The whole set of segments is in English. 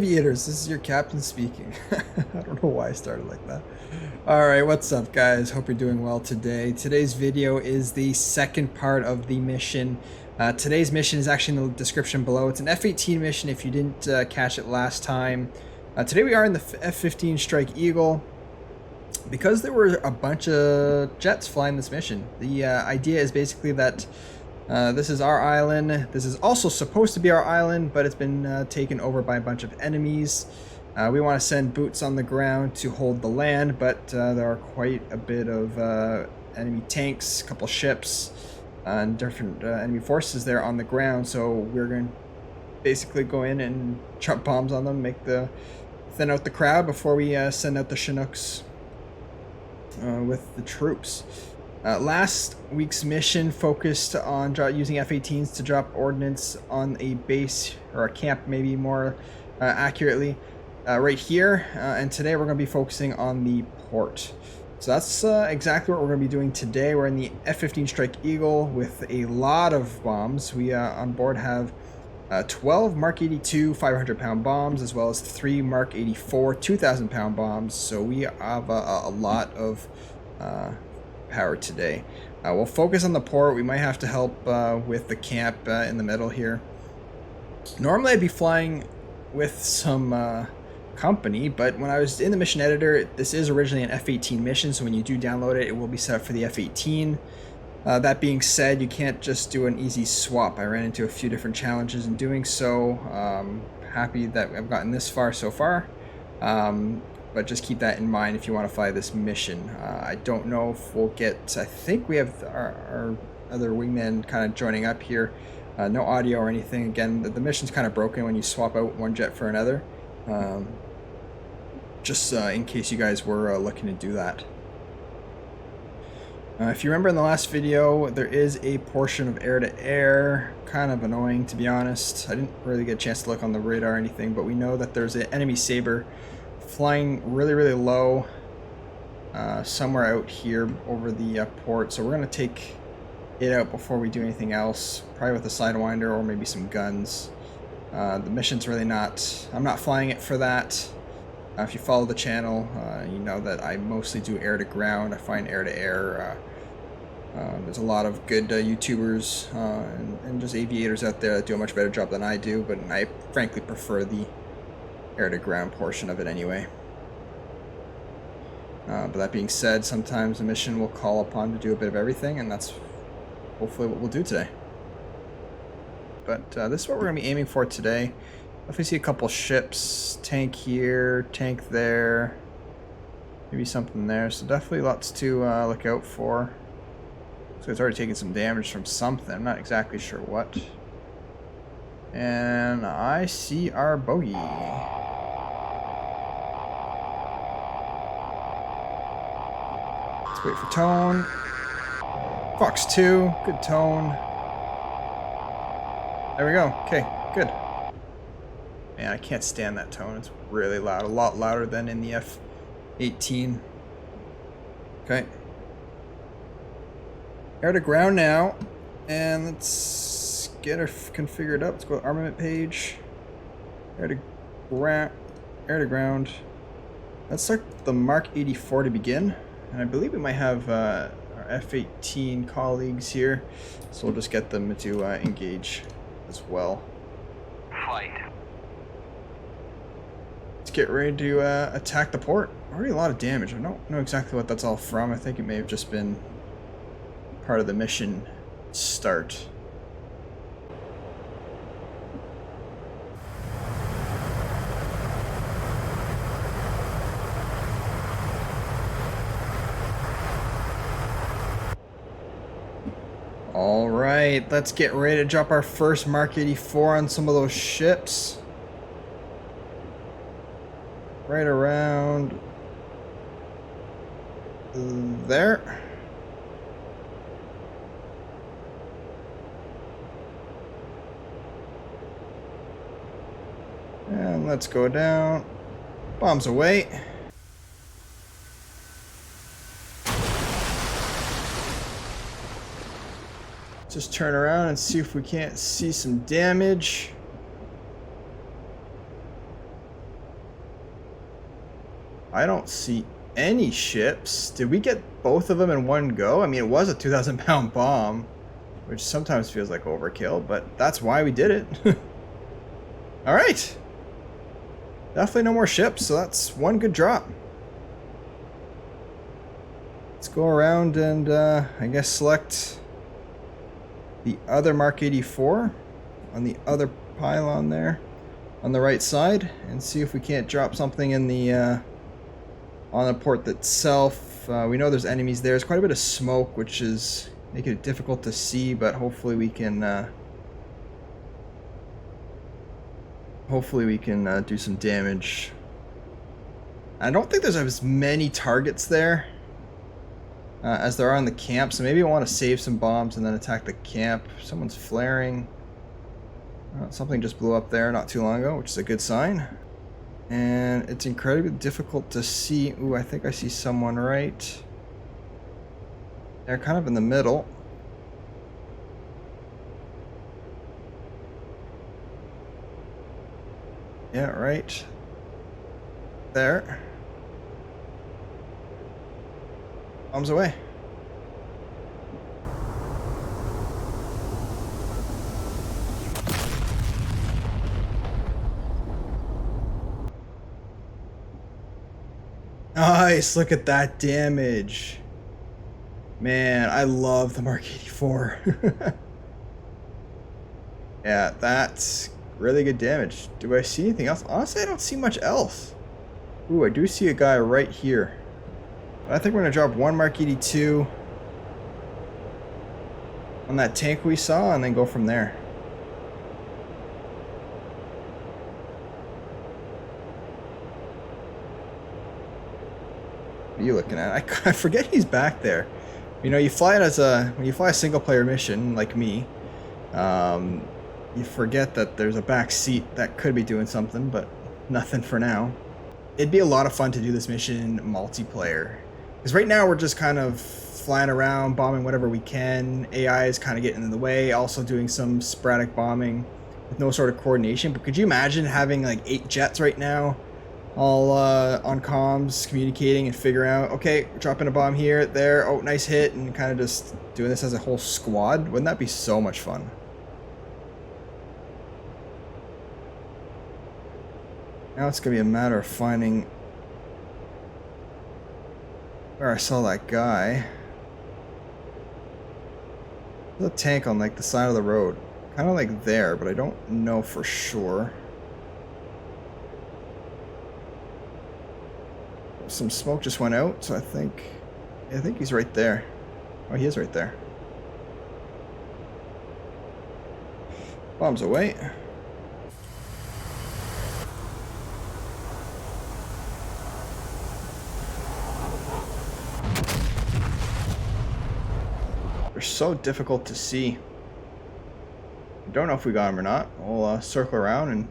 aviators, this is your captain speaking. I don't know why I started like that. Alright, what's up guys? Hope you're doing well today. Today's video is the second part of the mission. Today's mission is actually in the description below. It's an F-18 mission if you didn't catch it last time. Today we are in the F-15 Strike Eagle. Because there were a bunch of jets flying this mission, the idea is basically that this is our island. This is also supposed to be our island, but it's been taken over by a bunch of enemies. We want to send boots on the ground to hold the land, but there are quite a bit of enemy tanks, a couple ships, and different enemy forces there on the ground. So we're going to basically go in and drop bombs on them, thin out the crowd before we send out the Chinooks with the troops. Last week's mission focused on using F-18s to drop ordnance on a base, or a camp maybe more accurately, right here. And today we're going to be focusing on the port. So that's exactly what we're going to be doing today. We're in the F-15 Strike Eagle with a lot of bombs. We on board have 12 Mark 82 500-pound bombs, as well as 3 Mark 84 2,000-pound bombs. So we have a lot of power today. We'll focus on the port. We might have to help with the camp in the middle here. Normally I'd be flying with some company, but when I was in the mission editor, this is originally an F-18 mission, so when you do download it, it will be set up for the F-18. That being said, you can't just do an easy swap. I ran into a few different challenges in doing so. Happy that I've gotten this far so far. But just keep that in mind if you want to fly this mission. I don't know if we'll get... I think we have our other wingman kind of joining up here. No audio or anything. Again, the mission's kind of broken when you swap out one jet for another. Just in case you guys were looking to do that. If you remember in the last video, there is a portion of air-to-air. Kind of annoying, to be honest. I didn't really get a chance to look on the radar or anything, but we know that there's an enemy Sabre flying really low somewhere out here over the port, so we're going to take it out before we do anything else, probably with a Sidewinder or maybe some guns. The mission's really not... I'm not flying it for that. If you follow the channel, you know that I mostly do air-to-ground. I find air-to-air... there's a lot of good YouTubers and just aviators out there that do a much better job than I do, but I frankly prefer the air-to-ground portion of it anyway. But that being said, sometimes a mission will call upon to do a bit of everything, and that's hopefully what we'll do today. But this is what we're going to be aiming for today. If we see a couple ships, tank here, tank there, maybe something there, so definitely lots to look out for. So it's already taken some damage from something, I'm not exactly sure what. And I see our bogey. Let's wait for tone. Fox 2, good tone. There we go, okay, good. Man, I can't stand that tone, it's really loud, a lot louder than in the F-18. Okay. Air to ground now, and let's get her configured up. Let's go to armament page. Air to ground. Let's start the Mark 84 to begin. And I believe we might have our F-18 colleagues here, so we'll just get them to engage as well. Flight. Let's get ready to attack the port. Already a lot of damage. I don't know exactly what that's all from. I think it may have just been part of the mission start. All right, let's get ready to drop our first Mark 84 on some of those ships. Right around there. And let's go down. Bombs away. Just turn around and see if we can't see some damage. I don't see any ships. Did we get both of them in one go? I mean, it was a 2,000-pound bomb, which sometimes feels like overkill, but that's why we did it. All right. Definitely no more ships, so that's one good drop. Let's go around and I guess select the other Mark 84 on the other pylon there on the right side and see if we can't drop something in the on the port itself. We know there's enemies there. There's quite a bit of smoke, which is making it difficult to see, but hopefully we can do some damage. I don't think there's as many targets there as there are in the camp, so maybe I want to save some bombs and then attack the camp. Someone's flaring. Something just blew up there not too long ago, which is a good sign. And it's incredibly difficult to see. Ooh, I think I see someone right. They're kind of in the middle. Yeah, right there. Bombs away. Nice, look at that damage. Man, I love the Mark 84. Yeah, that's really good damage. Do I see anything else? Honestly, I don't see much else. Ooh, I do see a guy right here. I think we're going to drop one Mark 82 on that tank we saw and then go from there. What are you looking at? I forget he's back there. You know, you fly it as when you fly a single player mission like me, you forget that there's a back seat that could be doing something, but nothing for now. It'd be a lot of fun to do this mission multiplayer. Because right now we're just kind of flying around, bombing whatever we can. AI is kind of getting in the way, also doing some sporadic bombing with no sort of coordination. But could you imagine having like 8 jets right now, all on comms, communicating and figuring out, okay, we're dropping a bomb here, there, oh, nice hit, and kind of just doing this as a whole squad? Wouldn't that be so much fun? Now it's going to be a matter of finding where I saw that guy. There's a tank on like the side of the road. Kind of like there, but I don't know for sure. Some smoke just went out, so I think he's right there. Oh, he is right there. Bombs away. They're so difficult to see. I don't know if we got him or not. We'll circle around and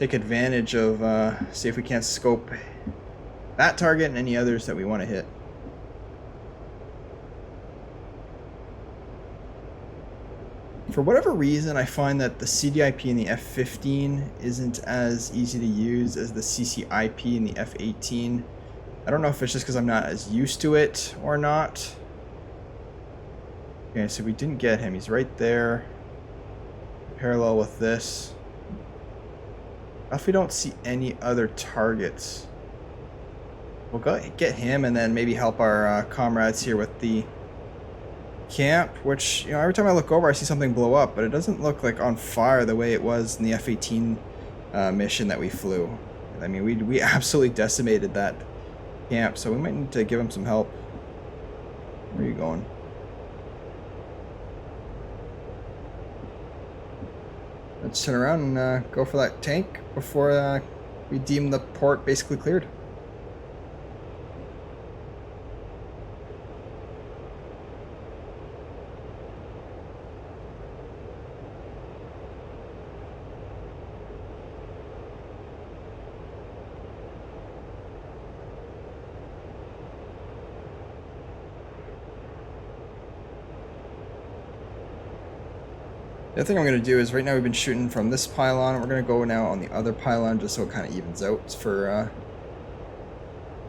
take advantage of, see if we can't scope that target and any others that we want to hit. For whatever reason, I find that the CDIP in the F-15 isn't as easy to use as the CCIP in the F-18. I don't know if it's just because I'm not as used to it or not. Okay, so we didn't get him. He's right there. Parallel with this. If we don't see any other targets, we'll go get him and then maybe help our comrades here with the camp, which, you know, every time I look over I see something blow up, but it doesn't look like on fire the way it was in the F-18 mission that we flew. I mean, we absolutely decimated that camp, so we might need to give him some help. Where are you going? Let's turn around and go for that tank before we deem the port basically cleared. The other thing I'm going to do is, right now we've been shooting from this pylon, we're going to go now on the other pylon just so it kind of evens out for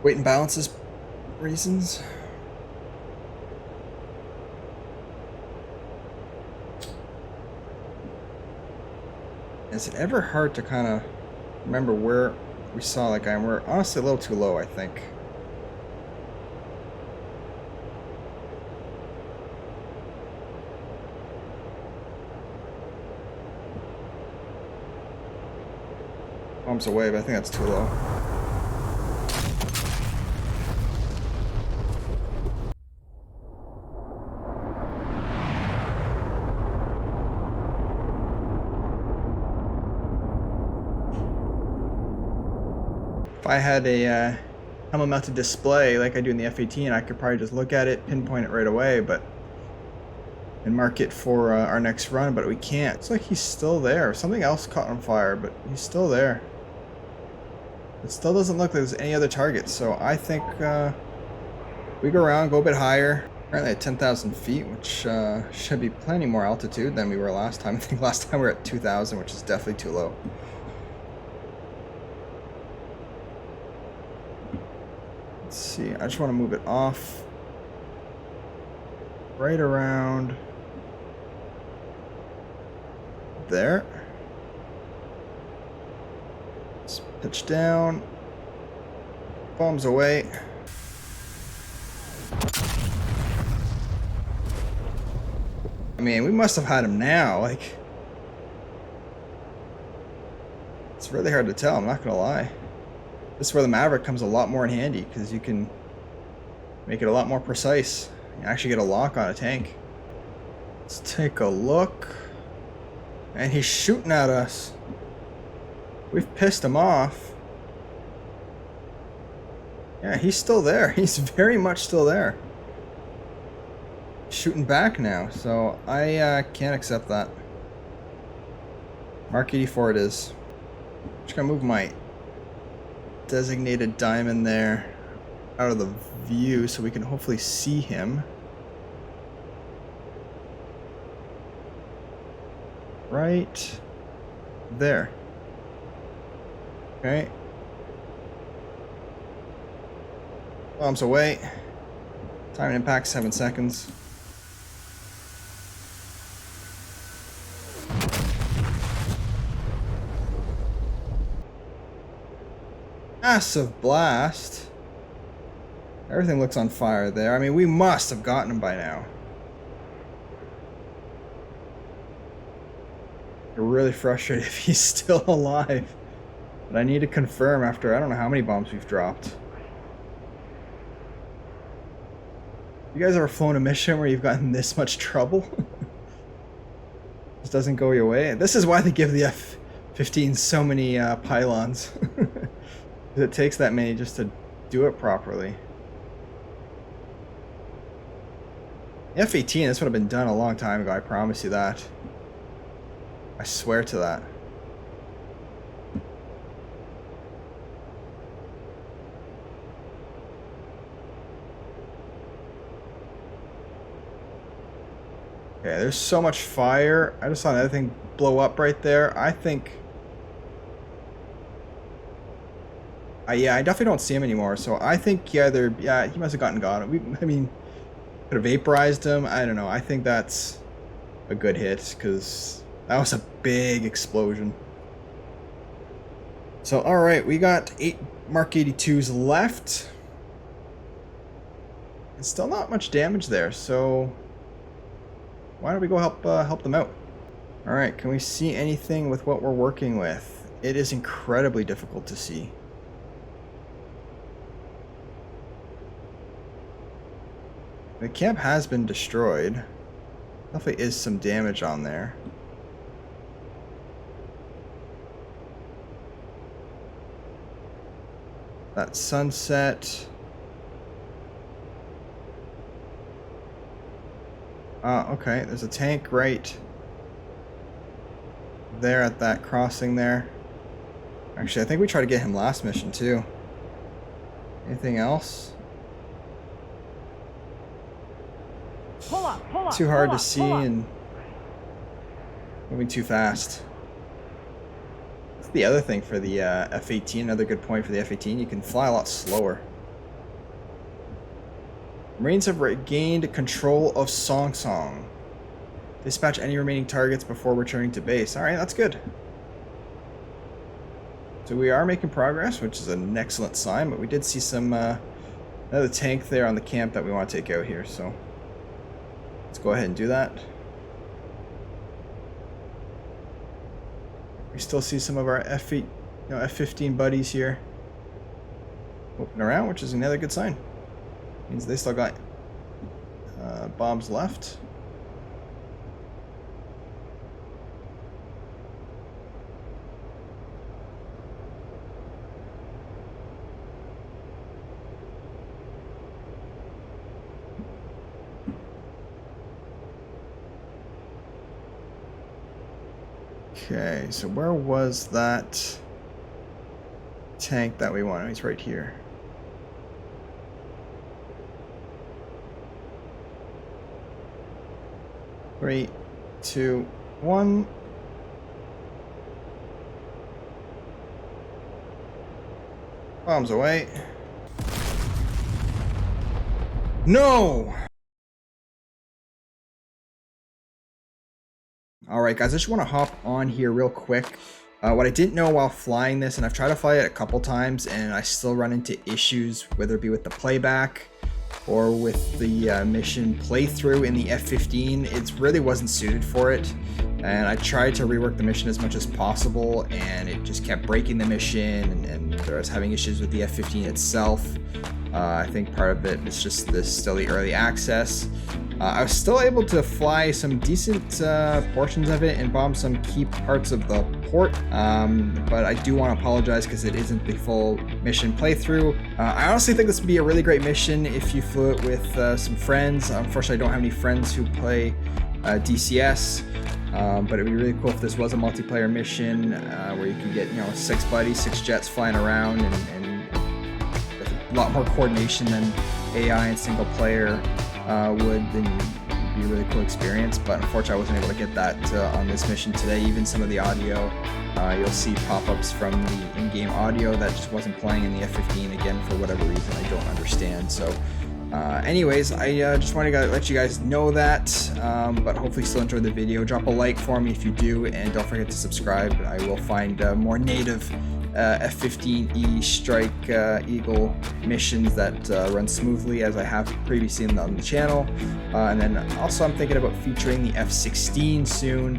weight and balances reasons. Is it ever hard to kind of remember where we saw that guy? And we're honestly a little too low, I think. Bombs away, but I think that's too low. If I had a helmet mounted display like I do in the F-15, I could probably just look at it, pinpoint it right away, and mark it for our next run, but we can't. It's like he's still there. Something else caught on fire, but he's still there. It still doesn't look like there's any other targets, so I think we go around, go a bit higher. Currently at 10,000 feet, which should be plenty more altitude than we were last time. I think last time we were at 2,000, which is definitely too low. Let's see, I just want to move it off right around there. Let's pitch down, bombs away. I mean, we must have had him now, like, it's really hard to tell, I'm not gonna lie. This is where the Maverick comes a lot more in handy, because you can make it a lot more precise. You actually get a lock on a tank. Let's take a look. And he's shooting at us. We've pissed him off. Yeah, he's still there. He's very much still there. Shooting back now, so I can't accept that. Mark 84 it is. Just gonna move my designated diamond there out of the view so we can hopefully see him. Right there. Okay. Bombs away. Time and impact 7 seconds. Massive blast. Everything looks on fire there. I mean, we must have gotten him by now. I'm really frustrated if he's still alive. But I need to confirm after I don't know how many bombs we've dropped. You guys ever flown a mission where you've gotten this much trouble? Just doesn't go your way. This is why they give the F-15 so many pylons. It takes that many just to do it properly. The F-18, this would have been done a long time ago, I promise you that. I swear to that. Okay, there's so much fire. I just saw another thing blow up right there. I think... yeah, I definitely don't see him anymore, so I think he either... Yeah, he must have got him. I mean, could have vaporized him. I don't know. I think that's a good hit, because that was a big explosion. So, alright, we got 8 Mark 82s left. And still not much damage there, so... why don't we go help them out? Alright, can we see anything with what we're working with? It is incredibly difficult to see. The camp has been destroyed. Definitely is some damage on there. That sunset. Okay, there's a tank right there at that crossing there. Actually, I think we tried to get him last mission too. Anything else? Pull up, too hard to see and moving too fast. That's the other thing for the F-18. Another good point for the F-18. You can fly a lot slower. Marines have regained control of Song Song. Dispatch any remaining targets before returning to base. Alright, that's good. So we are making progress, which is an excellent sign, but we did see some another tank there on the camp that we want to take out here, so let's go ahead and do that. We still see some of our F-15 buddies here moving around, which is another good sign. Means they still got bombs left. Okay, so where was that tank that we wanted? He's right here. Three, two, one. Bombs away. No! Alright guys, I just want to hop on here real quick. What I didn't know while flying this, and I've tried to fly it a couple times and I still run into issues, whether it be with the playback or with the mission playthrough in the F-15. It really wasn't suited for it, and I tried to rework the mission as much as possible and it just kept breaking the mission, and I was having issues with the F-15 itself. I think part of it is just still the early access. I was still able to fly some decent portions of it and bomb some key parts of the port, but I do want to apologize because it isn't the full mission playthrough. I honestly think this would be a really great mission if you flew it with some friends. Unfortunately, I don't have any friends who play DCS, but it'd be really cool if this was a multiplayer mission where you can get 6 buddies, 6 jets flying around, and a lot more coordination than AI and single player would. Then it'd be a really cool experience, but unfortunately I wasn't able to get that on this mission today. Even some of the audio, you'll see pop-ups from the in-game audio that just wasn't playing in the F-15 again for whatever reason I don't understand. So anyways, I just wanted to let you guys know that, but hopefully still enjoyed the video. Drop a like for me if you do, and don't forget to subscribe. I will find more native F-15E Strike Eagle missions that run smoothly as I have previously on the channel, and then also I'm thinking about featuring the F-16 soon,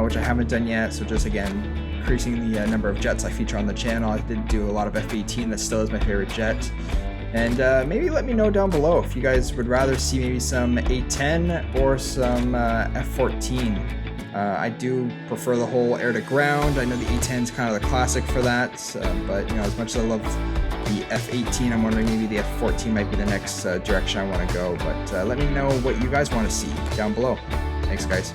which I haven't done yet, so just again increasing the number of jets I feature on the channel. I did do a lot of F-18, that still is my favorite jet. And maybe let me know down below if you guys would rather see maybe some A-10 or some F-14. I do prefer the whole air to ground. I know the A-10 is kind of the classic for that, but as much as I love the F-18, I'm wondering maybe the F-14 might be the next direction I want to go. But let me know what you guys want to see down below. Thanks, guys.